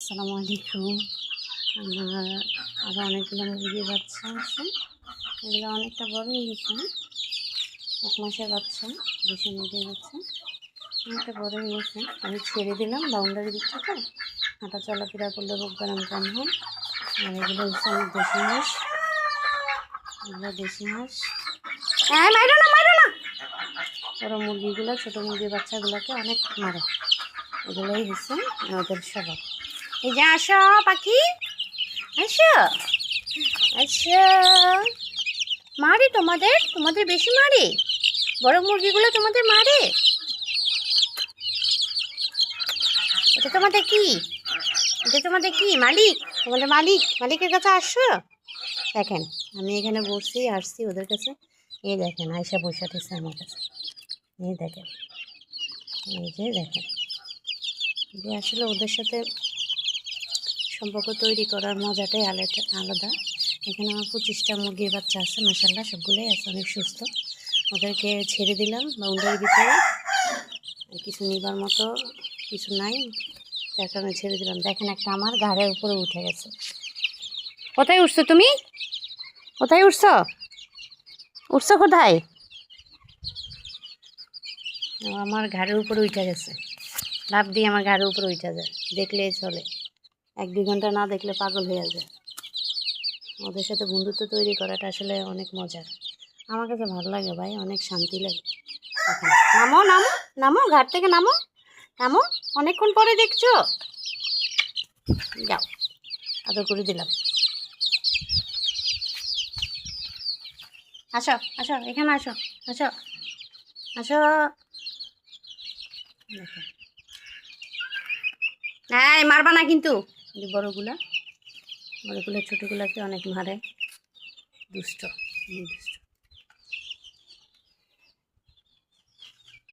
আসসালামু আলাইকুম। আমার আরও অনেকগুলো মুরগির বাচ্চা আছে। এগুলো অনেকটা বড় হয়ে গেছে। 1 মাসের বাচ্চা, দেশি মুরগির বাচ্চা অনেকটা বড় হয়ে গেছে। আমি ছেড়ে দিলাম, বাউন্ডারি দিচ্ছি তো, হাঁটা চলাফেরা করলে রোগ ব্যায়াম কম হয়। আর এগুলো হচ্ছে আমার দেশি হাঁস। এগুলো দেশি হাঁস। মারো না, মারো না। বড় মুরগিগুলো ছোটো মুরগির বাচ্চাগুলোকে অনেক মারে। এগুলোই হচ্ছে ওদের স্বভাব। এই যে আসো পাখি, আসো আসো। মারে তোমাদের বেশি মারে? বড় মুরগিগুলো তোমাদের মারে? এটা তোমাদের কি? এটা তোমাদের কি মালিক? তোমাদের মালিকের কাছে আসো। দেখেন আমি এখানে বসছি, আসছি ওদের কাছে। এই দেখেন আয়সা বসে আছে আমার কাছে। এই দেখেন, এই যে দেখেন, যে আসলে ওদের সাথে সম্পর্ক তৈরি করার মজাটাই আলাদা। এখানে আমার 25টা মুরগির বাচ্চা আছে, মাশাআল্লাহ সবগুলোই আছে অনেক সুস্থ। ওদেরকে ছেড়ে দিলাম বাউন্ডারির ভিতরে, কিছু নিবার মতো কিছু নাই, যার কারণে ছেড়ে দিলাম। দেখেন একটা আমার ঘাড়ের উপরে উঠে গেছে। কোথায় উঠছো তুমি? কোথায় উঠছো? উঠছো কোথায়? আমার ঘাড়ের উপরে উঠে গেছে, লাফ দিয়ে আমার ঘাড়ের উপরে উঠে যায়। দেখলেই চলে, 1-2 ঘন্টা না দেখলে পাগল হয়ে যায়। ওদের সাথে বন্ধুত্ব তৈরি করাটা আসলে অনেক মজার। আমার কাছে ভালো লাগে ভাই, অনেক শান্তি লাগে। নামো নামো নামো, ঘাট থেকে নামো নামো, অনেকক্ষণ পরে দেখছো। যাও, আদর করে দিলাম। আসো আসো, এখানে আসো, আসো আসো। দেখো, হ্যাঁ মারবা না কিন্তু। বড়গুলা ছোটোগুলাকে অনেক মারে, দুষ্ট দুষ্ট।